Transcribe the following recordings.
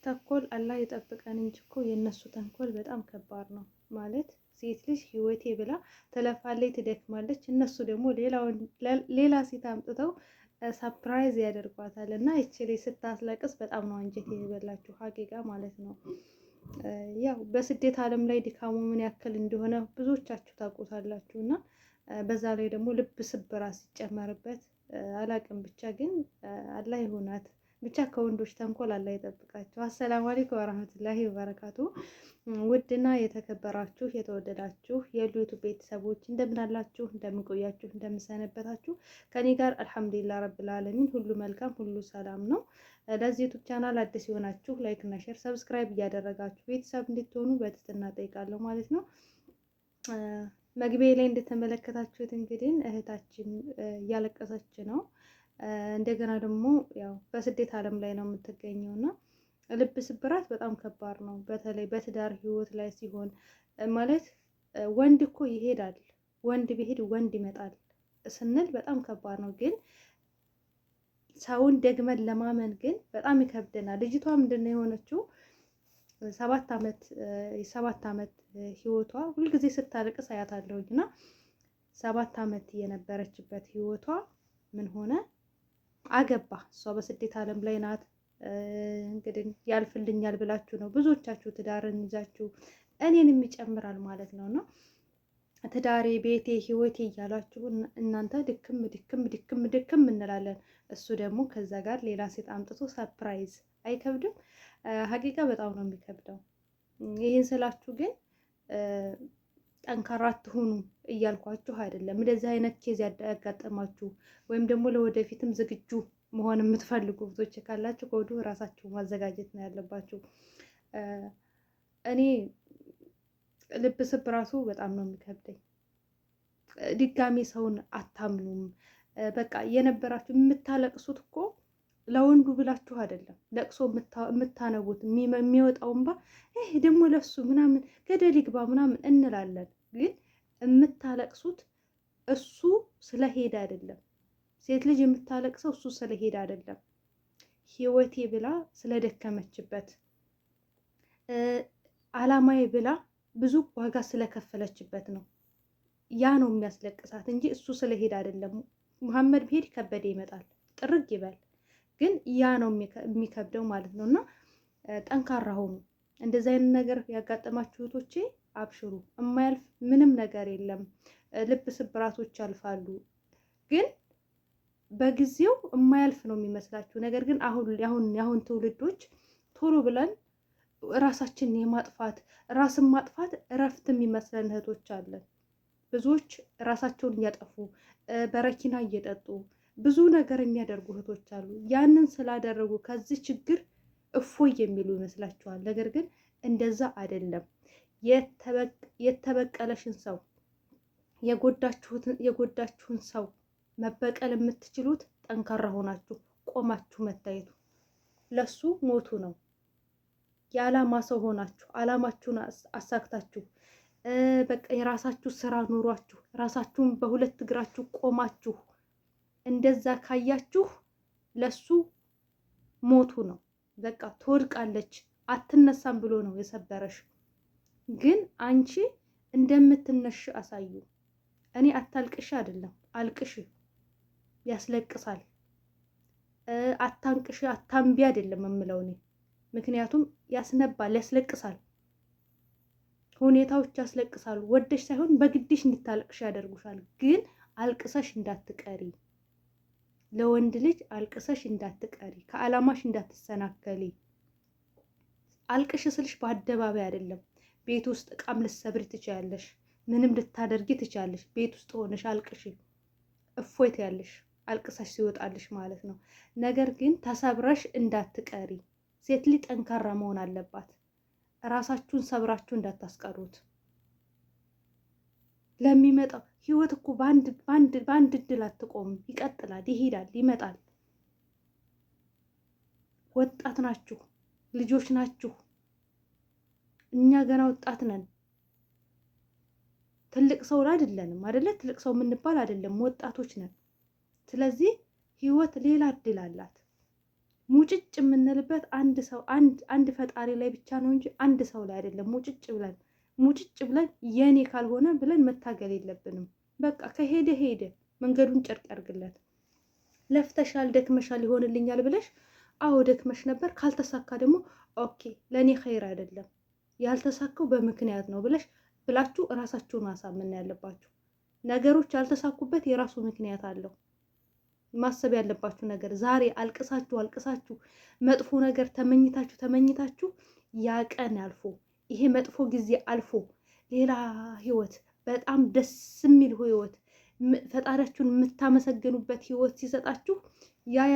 ተንኮል አላህ ይጠብቀን እንጂ እኮ የእነሱ ተንኮል በጣም ከባድ ነው። ማለት ሴት ልጅ ህይወቴ ብላ ትለፋለች፣ ትደክማለች። እነሱ ደግሞ ሌላ ሴት አምጥተው ሰፕራይዝ ያደርጓታል። እና ይቺ ልጅ ስታስለቅስ በጣም ነው አንጀት የበላችሁ ሀቂቃ ማለት ነው። ያው በስደት ዓለም ላይ ድካሙ ምን ያክል እንደሆነ ብዙዎቻችሁ ታውቁታላችሁ። እና በዛ ላይ ደግሞ ልብ ስብራት ሲጨመርበት አላቅም ብቻ ግን አላህ ይሆናት ብቻ ከወንዶች ተንኮል አላህ ይጠብቃቸው። አሰላሙ አለይኩም ወራህመቱላሂ ወበረካቱ። ውድና የተከበራችሁ የተወደዳችሁ የዩቲዩብ ቤተሰቦች እንደምን አላችሁ? እንደምን ቆያችሁ? እንደምን ሰነበታችሁ? ከኔ ጋር አልሐምዱሊላህ ረብል ዓለሚን ሁሉ መልካም ሁሉ ሰላም ነው። ለዚህ ዩቲዩብ ቻናል አዲስ የሆናችሁ ላይክ እና ሼር ሰብስክራይብ እያደረጋችሁ ቤተሰብ እንድትሆኑ በትህትና ጠይቃለሁ ማለት ነው። መግቢያ ላይ እንደተመለከታችሁት እንግዲህ እህታችን እያለቀሰች ነው። እንደገና ደግሞ ያው በስደት ዓለም ላይ ነው የምትገኘው እና ልብ ስብራት በጣም ከባድ ነው። በተለይ በትዳር ህይወት ላይ ሲሆን ማለት ወንድ እኮ ይሄዳል፣ ወንድ ቢሄድ ወንድ ይመጣል ስንል በጣም ከባድ ነው። ግን ሰውን ደግመን ለማመን ግን በጣም ይከብደናል። ልጅቷ ምንድን ነው የሆነችው? 7 ዓመት ህይወቷ ሁልጊዜ ስታለቅስ አያታለሁኝ እና 7 ዓመት የነበረችበት ህይወቷ ምን ሆነ? አገባ። እሷ በስደት ዓለም ላይ ናት። እንግዲህ ያልፍልኛል ብላችሁ ነው ብዙዎቻችሁ ትዳርን ይዛችሁ እኔንም ይጨምራል ማለት ነው እና ትዳሬ፣ ቤቴ፣ ህይወቴ እያላችሁ እናንተ ድክም ድክም ድክም ድክም እንላለን። እሱ ደግሞ ከዛ ጋር ሌላ ሴት አምጥቶ ሰርፕራይዝ አይከብድም? ሀቂቃ በጣም ነው የሚከብደው። ይህን ስላችሁ ግን ጠንካራ አትሁኑ እያልኳችሁ አይደለም። እንደዚህ አይነት ኬዝ ያጋጠማችሁ ወይም ደግሞ ለወደፊትም ዝግጁ መሆን የምትፈልጉ ብዙዎች ካላችሁ ከወዲሁ ራሳችሁ ማዘጋጀት ነው ያለባችሁ። እኔ ልብ ስብራቱ በጣም ነው የሚከብደኝ። ድጋሜ ሰውን አታምኑም። በቃ የነበራችሁ የምታለቅሱት እኮ ለወንዱ ብላችሁ አይደለም። ለቅሶ የምታነቡት የሚወጣው እንባ ደግሞ ለሱ ምናምን ገደል ይግባ ምናምን እንላለን። ግን የምታለቅሱት እሱ ስለሄደ አይደለም። ሴት ልጅ የምታለቅሰው እሱ ስለሄደ አይደለም። ህይወቴ ብላ ስለደከመችበት፣ አላማዬ ብላ ብዙ ዋጋ ስለከፈለችበት ነው። ያ ነው የሚያስለቅሳት እንጂ እሱ ስለሄደ አይደለም። መሐመድ ብሄድ ከበደ ይመጣል፣ ጥርግ ይበል። ግን ያ ነው የሚከብደው ማለት ነው። እና ጠንካራ ሆኑ። እንደዚህ አይነት ነገር ያጋጠማችሁ እህቶቼ አብሽሩ። የማያልፍ ምንም ነገር የለም። ልብ ስብራቶች ያልፋሉ። ግን በጊዜው የማያልፍ ነው የሚመስላችሁ። ነገር ግን አሁን ትውልዶች ቶሎ ብለን ራሳችንን የማጥፋት ራስን ማጥፋት እረፍት የሚመስለን እህቶች አለን። ብዙዎች ራሳቸውን እያጠፉ በረኪና እየጠጡ ብዙ ነገር የሚያደርጉ እህቶች አሉ። ያንን ስላደረጉ ከዚህ ችግር እፎይ የሚሉ ይመስላችኋል። ነገር ግን እንደዛ አይደለም። የተበቀለሽን ሰው የጎዳችሁን ሰው መበቀል የምትችሉት ጠንካራ ሆናችሁ ቆማችሁ መታየቱ ለሱ ሞቱ ነው። የዓላማ ሰው ሆናችሁ ዓላማችሁን አሳክታችሁ በቃ የራሳችሁ ስራ ኑሯችሁ ራሳችሁን በሁለት እግራችሁ ቆማችሁ እንደዛ ካያችሁ ለሱ ሞቱ ነው። በቃ ትወድቃለች አትነሳም ብሎ ነው የሰበረሽ። ግን አንቺ እንደምትነሽ አሳዩ። እኔ አታልቅሽ አይደለም፣ አልቅሽ፣ ያስለቅሳል። አታንቅሽ አታንቢ አይደለም የምለው እኔ። ምክንያቱም ያስነባል፣ ያስለቅሳል። ሁኔታዎች ያስለቅሳሉ። ወደሽ ሳይሆን በግድሽ እንድታለቅሽ ያደርጉሻል። ግን አልቅሰሽ እንዳትቀሪ፣ ለወንድ ልጅ አልቅሰሽ እንዳትቀሪ፣ ከዓላማሽ እንዳትሰናከሊ። አልቅሽ ስልሽ በአደባባይ አይደለም። ቤት ውስጥ እቃም ልትሰብሪ ትችያለሽ፣ ምንም ልታደርጊ ትችያለሽ። ቤት ውስጥ ሆነሽ አልቅሽ፣ እፎይት ያለሽ አልቅሰሽ ሲወጣልሽ ማለት ነው። ነገር ግን ተሰብረሽ እንዳትቀሪ። ሴት ልጅ ጠንካራ መሆን አለባት። ራሳችሁን ሰብራችሁ እንዳታስቀሩት። ለሚመጣው ህይወት እኮ በአንድ እድል አትቆምም። ይቀጥላል፣ ይሄዳል፣ ይመጣል። ወጣት ናችሁ፣ ልጆች ናችሁ። እኛ ገና ወጣት ነን። ትልቅ ሰው አይደለንም አይደለ? ትልቅ ሰው የምንባል አይደለም፣ ወጣቶች ነን። ስለዚህ ህይወት ሌላ እድል አላት። ሙጭጭ የምንልበት አንድ ሰው አንድ ፈጣሪ ላይ ብቻ ነው እንጂ አንድ ሰው ላይ አይደለም። ሙጭጭ ብለን የኔ ካልሆነ ብለን መታገል የለብንም። በቃ ከሄደ ሄደ፣ መንገዱን ጨርቅ ያርግለት። ለፍተሻል፣ ደክመሻል፣ ይሆንልኛል ብለሽ አዎ ደክመሽ ነበር፣ ካልተሳካ ደግሞ ኦኬ ለእኔ ኸይር አይደለም ያልተሳካው በምክንያት ነው ብላችሁ እራሳችሁን ማሳመን ያለባችሁ። ነገሮች ያልተሳኩበት የራሱ ምክንያት አለው። ማሰብ ያለባችሁ ነገር ዛሬ አልቅሳችሁ መጥፎ ነገር ተመኝታችሁ ያ ቀን አልፎ ይሄ መጥፎ ጊዜ አልፎ ሌላ ህይወት፣ በጣም ደስ የሚል ህይወት፣ ፈጣሪያችሁን የምታመሰግኑበት ህይወት ሲሰጣችሁ ያን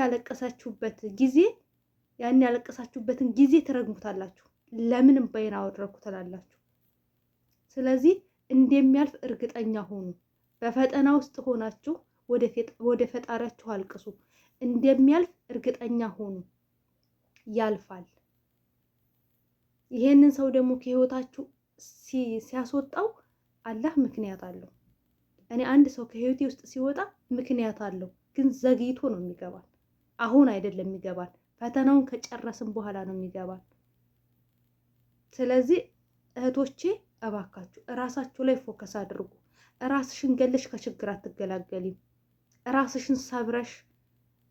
ያለቀሳችሁበትን ጊዜ ትረግሙታላችሁ። ለምን እምባዬን አወረድኩ ትላላችሁ። ስለዚህ እንደሚያልፍ እርግጠኛ ሆኑ። በፈተና ውስጥ ሆናችሁ ወደ ፈጣሪያችሁ አልቅሱ። እንደሚያልፍ እርግጠኛ ሆኑ። ያልፋል። ይሄንን ሰው ደግሞ ከህይወታችሁ ሲያስወጣው አላህ ምክንያት አለው። እኔ አንድ ሰው ከህይወቴ ውስጥ ሲወጣ ምክንያት አለው፣ ግን ዘግይቶ ነው የሚገባል። አሁን አይደለም የሚገባል፣ ፈተናውን ከጨረስን በኋላ ነው የሚገባል። ስለዚህ እህቶቼ እባካችሁ እራሳችሁ ላይ ፎከስ አድርጉ። ራስሽን ገለሽ ከችግር አትገላገሊም። ራስሽን ሰብረሽ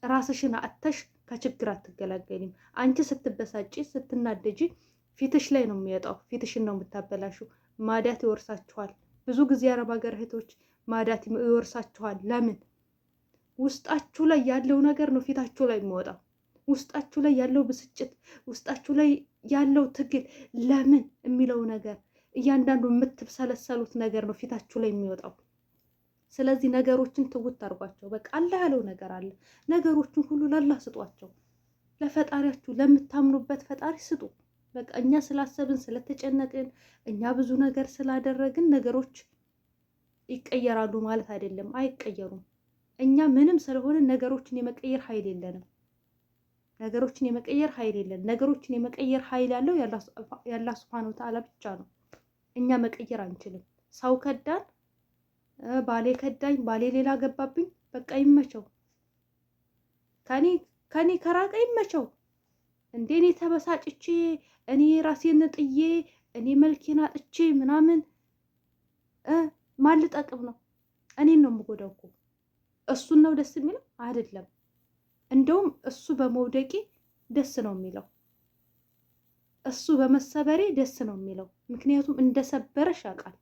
ራስሽን አጥተሽ ከችግር አትገላገሊም። አንቺ ስትበሳጪ ስትናደጂ ፊትሽ ላይ ነው የሚወጣው። ፊትሽን ነው የምታበላሹ። ማዳት ይወርሳችኋል። ብዙ ጊዜ አረብ ሀገር እህቶች ማዳት ይወርሳችኋል። ለምን? ውስጣችሁ ላይ ያለው ነገር ነው ፊታችሁ ላይ የሚወጣው። ውስጣችሁ ላይ ያለው ብስጭት፣ ውስጣችሁ ላይ ያለው ትግል፣ ለምን የሚለው ነገር፣ እያንዳንዱ የምትሰለሰሉት ነገር ነው ፊታችሁ ላይ የሚወጣው። ስለዚህ ነገሮችን ትውት አድርጓቸው። በቃ አላህ ያለው ነገር አለ። ነገሮችን ሁሉ ለአላህ ስጧቸው። ለፈጣሪያችሁ፣ ለምታምኑበት ፈጣሪ ስጡ። በቃ እኛ ስላሰብን ስለተጨነቅን፣ እኛ ብዙ ነገር ስላደረግን ነገሮች ይቀየራሉ ማለት አይደለም። አይቀየሩም። እኛ ምንም ስለሆነ ነገሮችን የመቀየር ኃይል የለንም። ነገሮችን የመቀየር ኃይል ያለው የአላህ ሱብሓነሁ ወተዓላ ብቻ ነው። እኛ መቀየር አንችልም። ሰው ከዳን፣ ባሌ ከዳኝ፣ ባሌ ሌላ ገባብኝ፣ በቃ ይመቸው። ከኔ ከራቀ ይመቸው። እንዴ እኔ ተበሳጭቼ እኔ ራሴን ጥዬ እኔ መልኬን አጥቼ ምናምን ማን ልጠቅም ነው? እኔን ነው የምጎዳው እኮ። እሱን ነው ደስ የሚለው አይደለም። እንደውም እሱ በመውደቄ ደስ ነው የሚለው፣ እሱ በመሰበሬ ደስ ነው የሚለው። ምክንያቱም እንደሰበረሽ ያውቃል።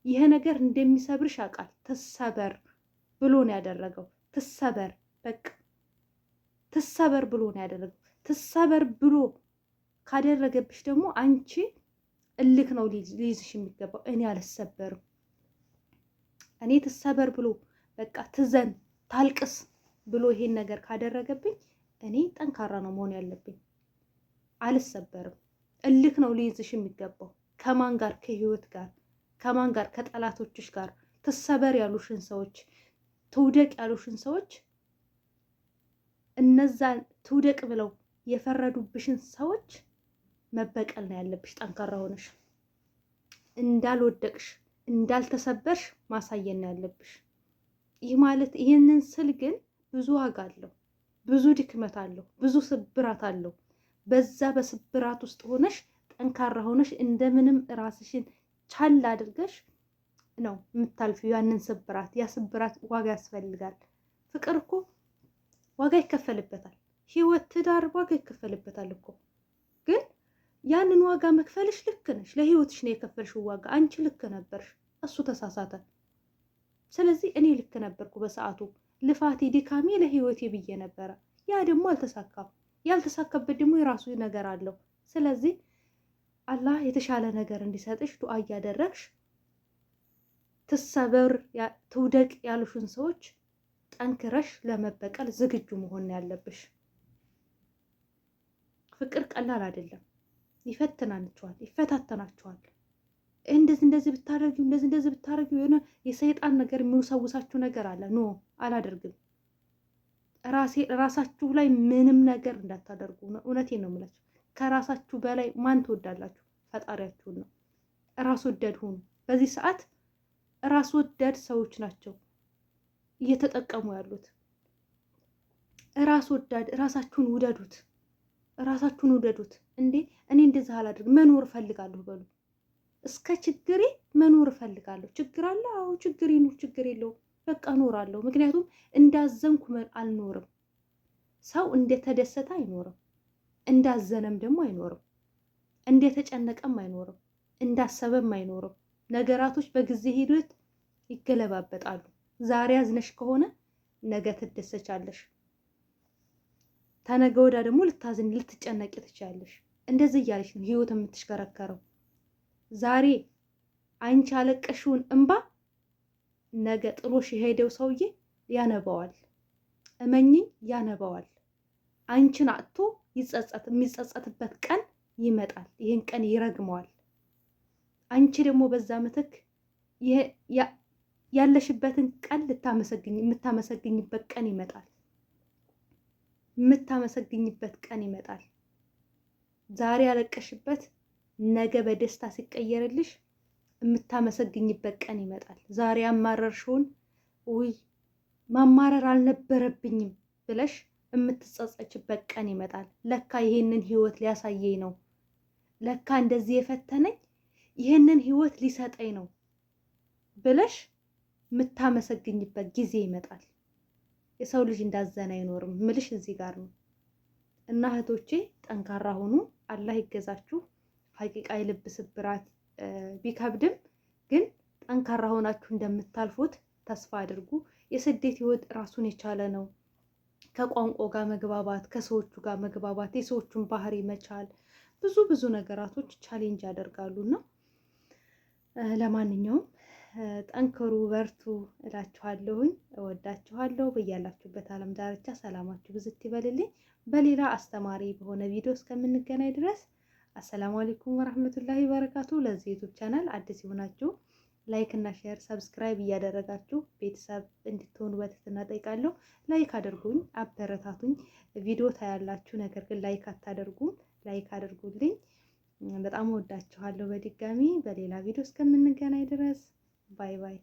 ይሄ ነገር እንደሚሰብርሽ ያውቃል። ትሰበር ብሎ ነው ያደረገው። ትሰበር፣ በቃ ትሰበር ብሎ ነው ያደረገው። ትሰበር ብሎ ካደረገብሽ ደግሞ አንቺ እልክ ነው ሊይዝሽ የሚገባው። እኔ አልሰበርም፣ እኔ ትሰበር ብሎ በቃ ትዘን ታልቅስ ብሎ ይሄን ነገር ካደረገብኝ እኔ ጠንካራ ነው መሆን ያለብኝ። አልሰበርም። እልክ ነው ሊይዝሽ የሚገባው። ከማን ጋር? ከህይወት ጋር። ከማን ጋር? ከጠላቶችሽ ጋር። ትሰበር ያሉሽን ሰዎች፣ ትውደቅ ያሉሽን ሰዎች፣ እነዛን ትውደቅ ብለው የፈረዱብሽን ሰዎች መበቀል ነው ያለብሽ። ጠንካራ ሆነሽ እንዳልወደቅሽ እንዳልተሰበርሽ ማሳየት ነው ያለብሽ። ይህ ማለት ይህንን ስል ግን ብዙ ዋጋ አለው፣ ብዙ ድክመት አለው፣ ብዙ ስብራት አለው። በዛ በስብራት ውስጥ ሆነሽ ጠንካራ ሆነሽ እንደምንም ራስሽን ቻል አድርገሽ ነው የምታልፊው ያንን ስብራት። ያ ስብራት ዋጋ ያስፈልጋል። ፍቅር እኮ ዋጋ ይከፈልበታል። ህይወት፣ ትዳር ዋጋ ይከፈልበታል እኮ። ግን ያንን ዋጋ መክፈልሽ ልክ ነሽ። ለህይወትሽ ነው የከፈልሽው ዋጋ። አንቺ ልክ ነበርሽ፣ እሱ ተሳሳተ። ስለዚህ እኔ ልክ ነበርኩ በሰዓቱ። ልፋቴ ድካሜ ለህይወቴ ብዬ ነበረ። ያ ደግሞ አልተሳካም። ያልተሳካበት ደግሞ የራሱ ነገር አለው። ስለዚህ አላህ የተሻለ ነገር እንዲሰጥሽ ዱዓ እያደረግሽ ትሰበር ትውደቅ ያሉሽን ሰዎች ጠንክረሽ ለመበቀል ዝግጁ መሆን ያለብሽ። ፍቅር ቀላል አይደለም። ይፈታተናችኋል። እንደዚህ ብታደርጊው እንደዚህ ብታደርጊው የሆነ የሰይጣን ነገር የሚወሰውሳችሁ ነገር አለ። ኖ አላደርግም። ራሳችሁ ላይ ምንም ነገር እንዳታደርጉ። እውነቴን ነው የምላችሁ። ከራሳችሁ በላይ ማን ትወዳላችሁ? ፈጣሪያችሁን ነው። ራስ ወዳድ ሁኑ። በዚህ ሰዓት ራስ ወዳድ ሰዎች ናቸው እየተጠቀሙ ያሉት። ራስ ወዳድ፣ ራሳችሁን ውደዱት፣ ራሳችሁን ውደዱት። እንዴ እኔ እንደዛ አላደርግ መኖር እፈልጋለሁ በሉ። እስከ ችግሬ መኖር እፈልጋለሁ። ችግር አለ? አዎ ችግር ይኑር፣ ችግር የለውም። በቃ እኖራለሁ። ምክንያቱም እንዳዘንኩ አልኖርም። ሰው እንደተደሰተ አይኖርም፣ እንዳዘነም ደግሞ አይኖርም፣ እንደተጨነቀም አይኖርም፣ እንዳሰበም አይኖርም። ነገራቶች በጊዜ ሂደት ይገለባበጣሉ። ዛሬ አዝነሽ ከሆነ ነገ ትደሰቻለሽ፣ ተነገ ወዳ ደግሞ ልታዝን ልትጨነቂ ትችያለሽ። እንደዚህ እያለሽ ነው ህይወት የምትሽከረከረው። ዛሬ አንቺ ያለቀሽውን እንባ ነገ ጥሎሽ የሄደው ሰውዬ ያነባዋል። እመኝኝ ያነባዋል። አንቺን አጥቶ የሚጸጸትበት ቀን ይመጣል። ይህን ቀን ይረግመዋል። አንቺ ደግሞ በዛ ምትክ ያለሽበትን ቀን የምታመሰግኝበት ቀን ይመጣል። የምታመሰግኝበት ቀን ይመጣል። ዛሬ ያለቀሽበት ነገ በደስታ ሲቀየርልሽ የምታመሰግኝበት ቀን ይመጣል። ዛሬ ያማረርሽውን ውይ ማማረር አልነበረብኝም ብለሽ የምትጸጸችበት ቀን ይመጣል። ለካ ይሄንን ህይወት ሊያሳየኝ ነው፣ ለካ እንደዚህ የፈተነኝ ይሄንን ህይወት ሊሰጠኝ ነው ብለሽ የምታመሰግኝበት ጊዜ ይመጣል። የሰው ልጅ እንዳዘነ አይኖርም ምልሽ እዚህ ጋር ነው። እና እህቶቼ ጠንካራ ሁኑ፣ አላህ ይገዛችሁ። ሀቂቃ የልብ ስብራት ቢከብድም ግን ጠንካራ ሆናችሁ እንደምታልፉት ተስፋ አድርጉ። የስደት ህይወት ራሱን የቻለ ነው። ከቋንቋ ጋር መግባባት፣ ከሰዎቹ ጋር መግባባት፣ የሰዎቹን ባህሪ መቻል፣ ብዙ ነገራቶች ቻሌንጅ ያደርጋሉና ለማንኛውም ጠንክሩ፣ በርቱ እላችኋለሁኝ። እወዳችኋለሁ። በያላችሁበት ዓለም ዳርቻ ሰላማችሁ ብዝት ይበልልኝ። በሌላ አስተማሪ በሆነ ቪዲዮ እስከምንገናኝ ድረስ አሰላሙ አለይኩም ወራህመቱላሂ ወበረካቱ። ለዚህ ዩቲዩብ ቻናል አዲስ የሆናችሁ ላይክ እና ሼር ሰብስክራይብ እያደረጋችሁ ቤተሰብ እንድትሆኑ በትህትና ጠይቃለሁ። ላይክ አድርጉኝ፣ አበረታቱኝ። ቪዲዮ ታያላችሁ፣ ነገር ግን ላይክ አታደርጉም። ላይክ አድርጉልኝ። በጣም እወዳችኋለሁ። በድጋሚ በሌላ ቪዲዮ እስከምንገናኝ ድረስ ባይ ባይ።